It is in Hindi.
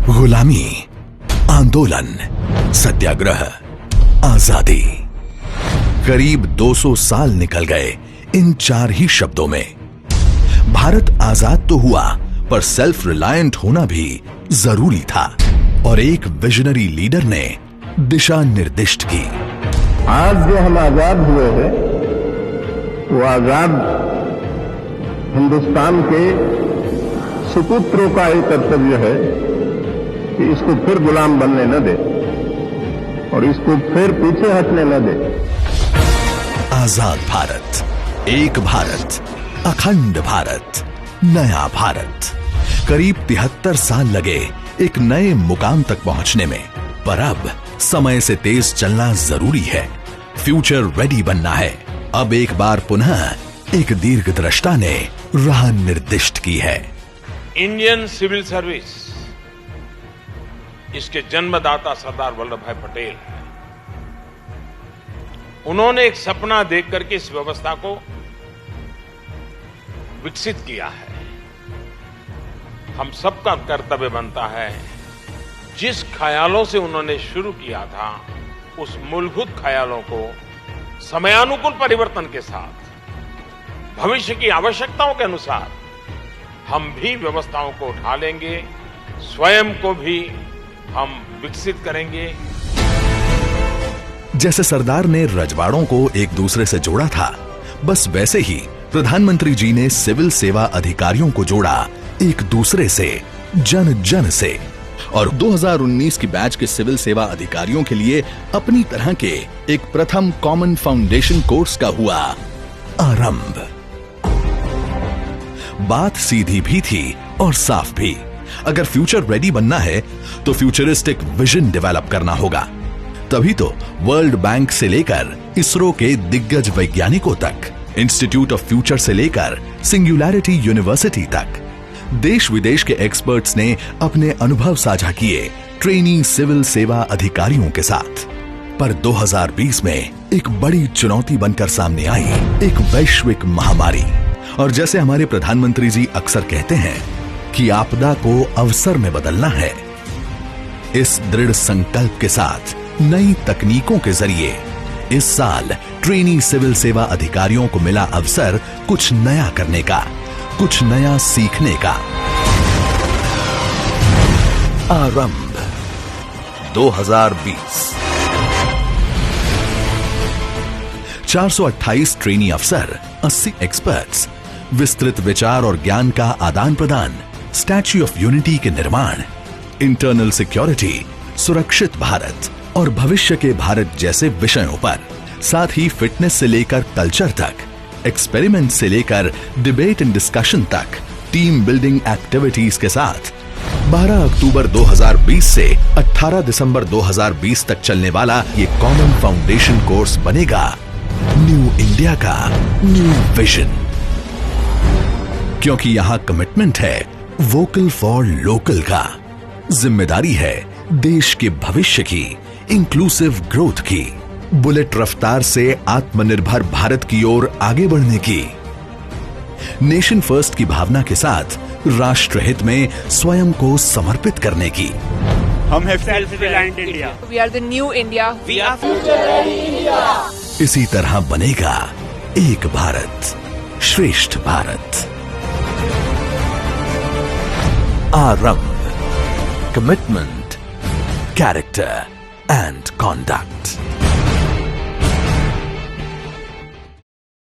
गुलामी, आंदोलन, सत्याग्रह, आजादी। करीब 200 साल निकल गए इन 4 ही शब्दों में। भारत आजाद तो हुआ, पर सेल्फ रिलायंट होना भी जरूरी था और एक विजनरी लीडर ने दिशा निर्दिष्ट की। आज जो हम आजाद हुए हैं वो आजाद हिंदुस्तान के सुपुत्रों का एक कर्तव्य है कि इसको फिर गुलाम बनने न दे और इसको फिर पीछे हटने न दे। आजाद भारत, एक भारत, अखंड भारत, नया भारत। करीब 73 साल लगे एक नए मुकाम तक पहुंचने में, पर अब समय से तेज चलना जरूरी है। फ्यूचर रेडी बनना है। अब एक बार पुनः एक दीर्घदृष्टा ने राह निर्दिष्ट की है। इंडियन सिविल सर्विस, इसके जन्मदाता सरदार वल्लभ भाई पटेल। उन्होंने एक सपना देख करके इस व्यवस्था को विकसित किया है। हम सबका कर्तव्य बनता है, जिस ख्यालों से उन्होंने शुरू किया था उस मूलभूत ख्यालों को समयानुकूल परिवर्तन के साथ भविष्य की आवश्यकताओं के अनुसार हम भी व्यवस्थाओं को उठा लेंगे, स्वयं को भी हम विकसित करेंगे। जैसे सरदार ने रजवाड़ों को एक दूसरे से जोड़ा था, बस वैसे ही प्रधानमंत्री जी ने सिविल सेवा अधिकारियों को जोड़ा एक दूसरे से, जन जन से। और 2019 की बैच के सिविल सेवा अधिकारियों के लिए अपनी तरह के एक प्रथम कॉमन फाउंडेशन कोर्स का हुआ आरंभ। बात सीधी भी थी और साफ भी। अगर फ्यूचर रेडी बनना है तो फ्यूचरिस्टिक विजन डेवलप करना होगा। तभी तो वर्ल्ड बैंक से लेकर इसरो के दिग्गज वैज्ञानिकों तक, इंस्टीट्यूट ऑफ फ्यूचर से लेकर सिंगुलैरिटी यूनिवर्सिटी तक देश विदेश के एक्सपर्ट्स ने अपने अनुभव साझा किए ट्रेनी सिविल सेवा अधिकारियों के साथ। पर 2020 में एक बड़ी चुनौती बनकर सामने आई एक वैश्विक महामारी। और जैसे हमारे प्रधानमंत्री जी अक्सर कहते हैं कि आपदा को अवसर में बदलना है, इस दृढ़ संकल्प के साथ नई तकनीकों के जरिए इस साल ट्रेनी सिविल सेवा अधिकारियों को मिला अवसर कुछ नया करने का, कुछ नया सीखने का। आरंभ 2020। 428 ट्रेनी अफसर, 80 एक्सपर्ट्स, विस्तृत विचार और ज्ञान का आदान प्रदान, स्टैच्यू ऑफ यूनिटी के निर्माण, इंटरनल सिक्योरिटी, सुरक्षित भारत और भविष्य के भारत जैसे विषयों पर, साथ ही फिटनेस से लेकर कल्चर तक, एक्सपेरिमेंट से लेकर डिबेट एंड डिस्कशन तक, टीम बिल्डिंग एक्टिविटीज के साथ 12 अक्टूबर 2020 से 18 दिसंबर 2020 तक चलने वाला ये कॉमन फाउंडेशन कोर्स बनेगा न्यू इंडिया का न्यू विजन। क्योंकि यहां कमिटमेंट है वोकल फॉर लोकल का, जिम्मेदारी है देश के भविष्य की, इंक्लूसिव ग्रोथ की, बुलेट रफ्तार से आत्मनिर्भर भारत की ओर आगे बढ़ने की, नेशन फर्स्ट की भावना के साथ राष्ट्र हित में स्वयं को समर्पित करने की। हम है self reliant India. We are the new India. We are future ready India. इसी तरह बनेगा एक भारत, श्रेष्ठ भारत। आरंभ, कमिटमेंट, कैरेक्टर एंड कॉन्डक्ट।